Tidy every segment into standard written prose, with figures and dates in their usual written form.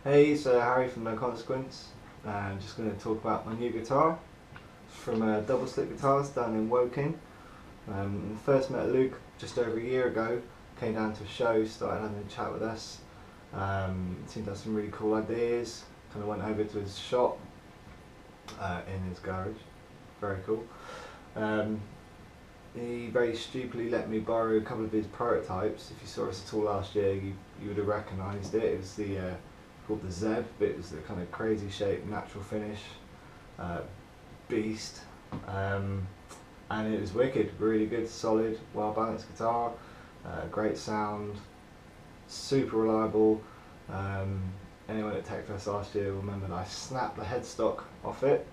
Hey, it's Harry from No Consequence. I'm just going to talk about my new guitar from Double Slit Guitars down in Woking. First met Luke just over a year ago, came down to a show, started having a chat with us. Seemed to have some really cool ideas. Kind of went over to his shop in his garage. Very cool. Um, he very stupidly let me borrow a couple of his prototypes. If you saw us at all last year, you would have recognised it. It was the called the Zeb, but it was the kind of crazy shape, natural finish, beast, and it was wicked. Really good, solid, well balanced guitar, great sound, super reliable. Anyone at TechFest last year will remember that I snapped the headstock off it.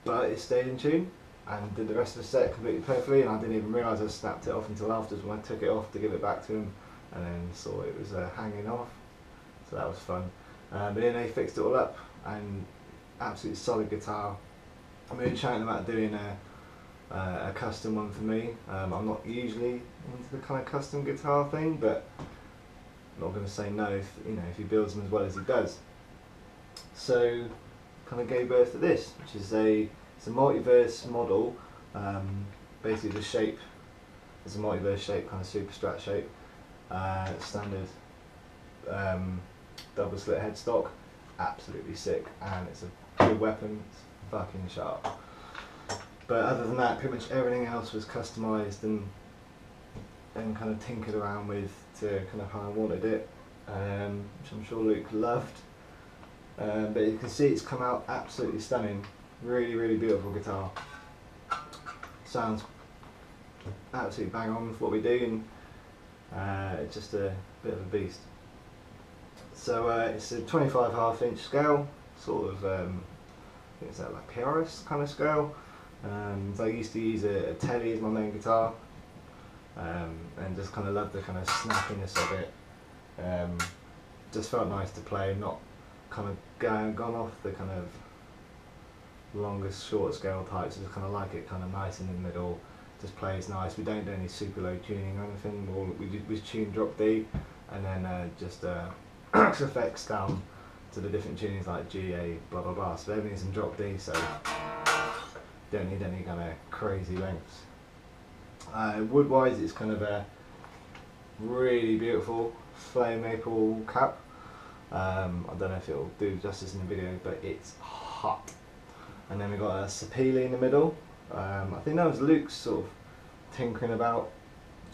But it stayed in tune and did the rest of the set completely perfectly, and I didn't even realise I snapped it off until afterwards when I took it off to give it back to him, and then saw it was hanging off, so that was fun. But then they fixed it all up, and absolutely solid guitar. I'm really chatting about doing a custom one for me. I'm not usually into the kind of custom guitar thing, but I'm not going to say no if he builds them as well as he does. So kind of gave birth to this, which is it's a Multiverse model. Basically the shape is a Multiverse shape, kind of super strat shape. Standard double slit headstock, absolutely sick, and it's a good weapon, it's fucking sharp. But other than that, pretty much everything else was customised and kind of tinkered around with to kind of how I wanted it, which I'm sure Luke loved. But you can see it's come out absolutely stunning. Really, really beautiful guitar. Sounds absolutely bang on for what we do, and it's just a bit of a beast. So it's a 25 1/2 inch scale, sort of, I think it's like PRS kind of scale. So I used to use a Telly as my main guitar, and just kind of loved the kind of snappiness of it. Just felt nice to play, not kind of gone off the kind of longest short scale types. I just kind of like it kind of nice in the middle, just plays nice. We don't do any super low tuning or anything. We tune drop D and then just effects down to the different tunings like G, A, blah blah blah. So everything's in drop D, so don't need any kind of crazy lengths. Wood wise, it's kind of a really beautiful flame maple cap. I don't know if it'll do justice in the video, but it's hot. And then we've got a sapele in the middle. I think that was Luke's sort of tinkering about,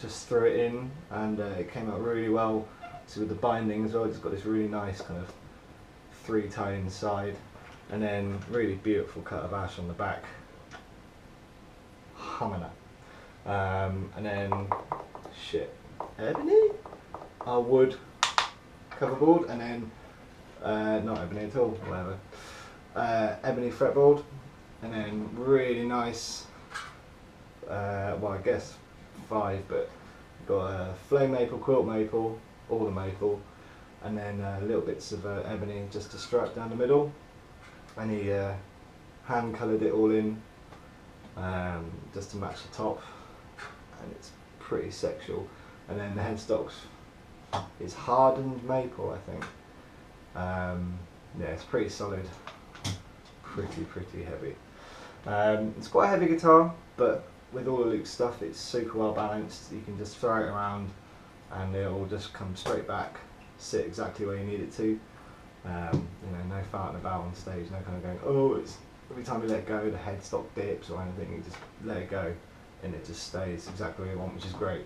just threw it in, and it came out really well. So with the binding as well, it's got this really nice kind of 3-tone side, and then really beautiful cut of ash on the back. Humana. And then ebony? Wood coverboard, and then not ebony at all, whatever. Ebony fretboard, and then really nice, well I guess 5, but got a flame maple, quilt maple, all the maple, and then little bits of ebony just to stripe down the middle. And he hand coloured it all in, just to match the top, and it's pretty sexual. And then the headstocks, it's hardened maple, I think. Yeah, it's pretty solid, pretty heavy. It's quite a heavy guitar, but with all of Luke's stuff, it's super well balanced. You can just throw it around and it'll just come straight back, sit exactly where you need it to. No farting about on stage, no kind of going, oh, it's every time you let go, the headstock dips or anything, you just let it go and it just stays exactly where you want, which is great.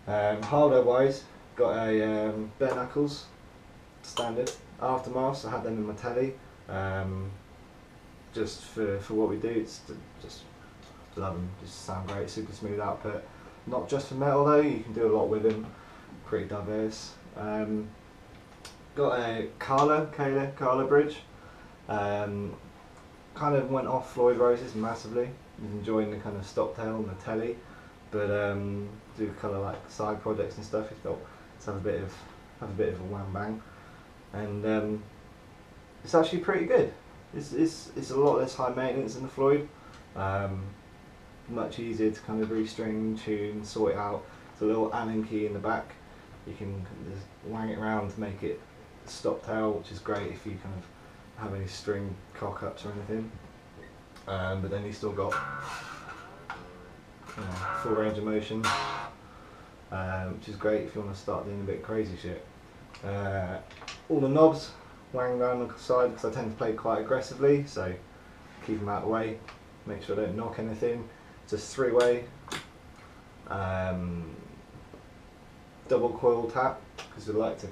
Hardware wise, got a bare knuckles, standard aftermaths. I had them in my Telly, just for what we do. It's just love them, just sound great, super smooth output. Not just for metal though, you can do a lot with them, pretty diverse. Got a Carla bridge. Kind of went off Floyd Rose's massively. Was enjoying the kind of stop tail and the Telly, but do kind of like side projects and stuff. You thought let's have a bit of a wham bang, and it's actually pretty good. It's a lot less high maintenance than the Floyd. Much easier to kind of restring, tune, sort it out. It's a little Allen key in the back, You can just wang it around to make it stop tail, which is great if you kind of have any string cock ups or anything. But then you've still got full range of motion, which is great if you want to start doing a bit crazy shit. All the knobs wang down the side because I tend to play quite aggressively, so keep them out of the way, make sure I don't knock anything. It's a 3-way double coil tap because I like to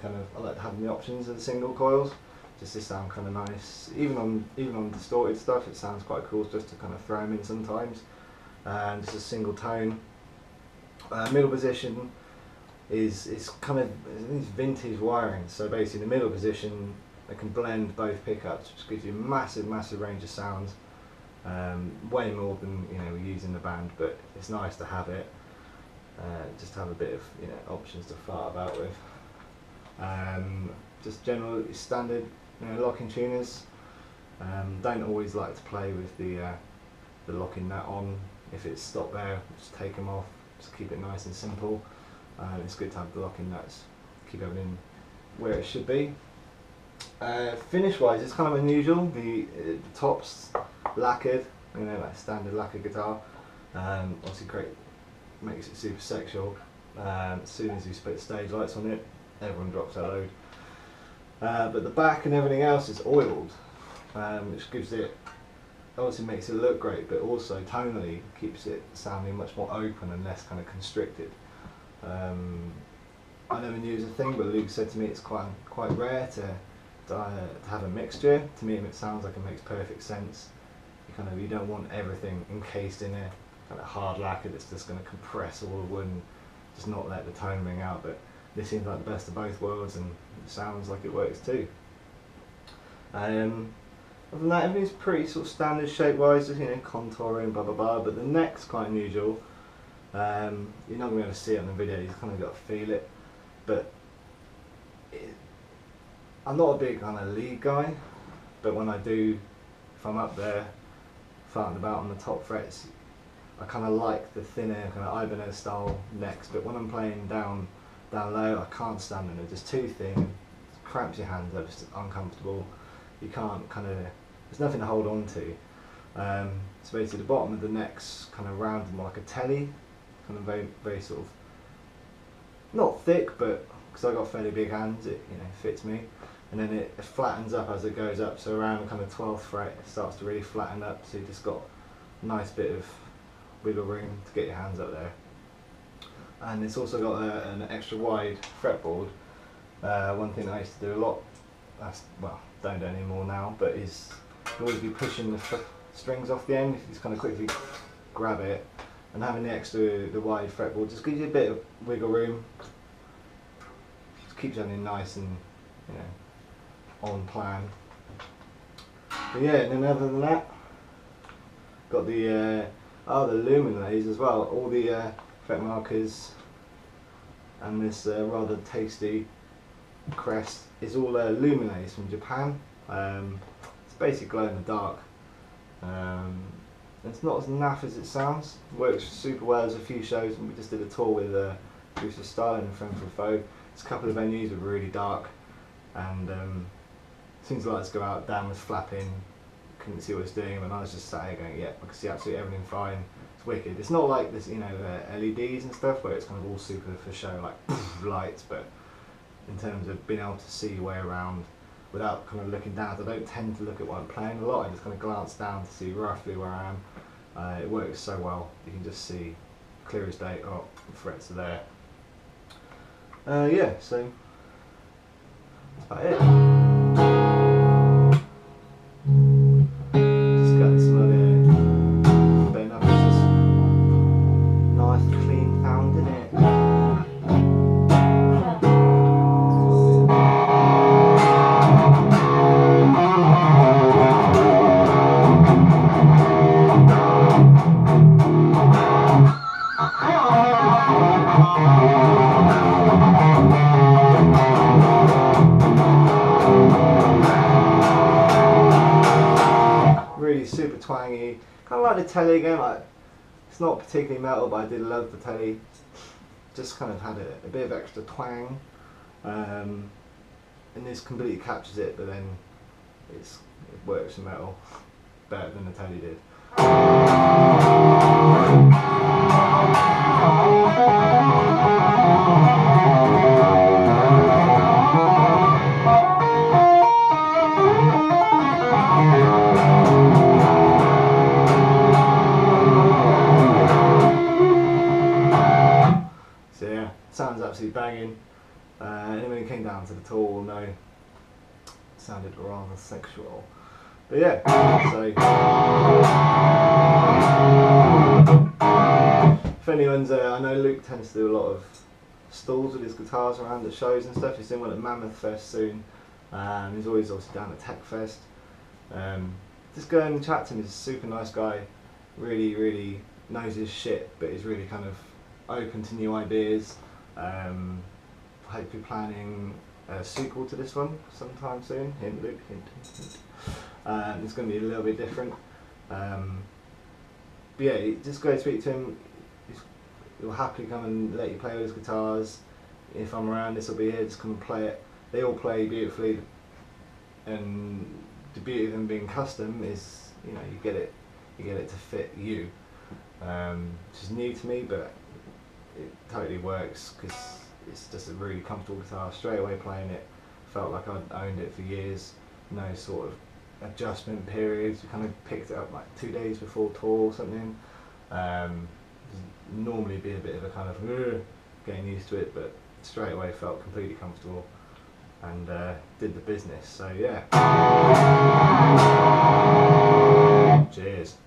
have the options of the single coils just to sound kind of nice. Even on distorted stuff, it sounds quite cool just to kind of throw them in sometimes. Just a single tone. Middle position is kind of these vintage wiring. So basically, the middle position, I can blend both pickups, which gives you a massive range of sounds. Way more than we use in the band, but it's nice to have it. Just to have a bit of options to fart about with. Just general standard locking tuners. Don't always like to play with the locking nut on. If it's stopped there, just take them off. Just keep it nice and simple. It's good to have the locking nuts. Keep everything where it should be. Finish wise, it's kind of unusual. The top's lacquered, like standard lacquered guitar. Obviously great, makes it super sexual. As soon as you put stage lights on it, everyone drops their load. But the back and everything else is oiled, which gives it, obviously makes it look great, but also tonally keeps it sounding much more open and less kind of constricted. I never knew it was a thing, but Luke said to me it's quite rare to have a mixture. To me, it sounds like it makes perfect sense. You don't want everything encased in a kind of hard lacquer that's just going to compress all the wood and just not let the tone ring out. But this seems like the best of both worlds, and it sounds like it works too. Other than that, everything's pretty sort of standard shape-wise, just contouring, blah blah blah. But the neck's quite unusual. You're not going to be able to see it on the video. You've kind of got to feel it. But I'm not a big kind of lead guy, but when I do, if I'm up there, farting about on the top frets, I kind of like the thinner kind of Ibanez style necks. But when I'm playing down low, I can't stand them. They're just too thin. It cramps your hands. They're just uncomfortable. You can't there's nothing to hold on to. So basically, the bottom of the neck's kind of rounded more like a telly, kind of very sort of not thick, but because I've got fairly big hands, it fits me. And then it flattens up as it goes up, so around kind of 12th fret it starts to really flatten up, so you just got a nice bit of wiggle room to get your hands up there. And it's also got an extra wide fretboard. One thing I used to do a lot, don't do anymore now, but is always be pushing the strings off the end. You just kind of quickly grab it, and having the wide fretboard just gives you a bit of wiggle room. Just keeps everything nice and on plan. But yeah, and then other than that, got the luminaries as well. All the fret markers and this rather tasty crest is all luminaries from Japan. It's basically glow in the dark. It's not as naff as it sounds. It works super well. There's a few shows, and we just did a tour with Bruce Styling and Friend for Foe. There's a couple of venues that were really dark, and as soon as the lights go out, Dan was flapping, couldn't see what he was doing, and I was just sat here going, yeah, I can see absolutely everything fine. It's wicked. It's not like this, LEDs and stuff where it's kind of all super for show, like lights, but in terms of being able to see your way around without kind of looking down. I don't tend to look at what I'm playing a lot. I just kind of glance down to see roughly where I am. It works so well. You can just see clear as day. Oh, the frets are there. Yeah, so that's about it. Just got some other bare knuckles, just nice clean sound in it. Really super twangy, kind of like the telly again. Like, it's not particularly metal, but I did love the telly. just kind of had a bit of extra twang, and this completely captures it, but then it works in metal better than the Teddy did. So yeah, sounds absolutely banging. And when it came down to the tool, no, it sounded rather sexual. But yeah, so if anyone's, I know Luke tends to do a lot of stalls with his guitars around at shows and stuff. He's doing one at Mammoth Fest soon. He's always obviously down at Tech Fest. Just go and chat to him. He's a super nice guy. Really, really knows his shit, but he's really kind of open to new ideas. Hopefully planning a sequel to this one sometime soon. Hint, Luke, hint, hint, hint. It's going to be a little bit different. But yeah, just go speak to him. He'll happily come and let you play with his guitars. If I'm around, this will be here. Just come and play it. They all play beautifully, and the beauty of them being custom is, you know, you get it to fit you. Which is new to me, but it totally works because it's just a really comfortable guitar. Straight away playing it, felt like I'd owned it for years. No sort of adjustment periods. We kind of picked it up like 2 days before tour or something. Normally be a bit of a kind of getting used to it, but straight away felt completely comfortable and did the business. So yeah. Cheers.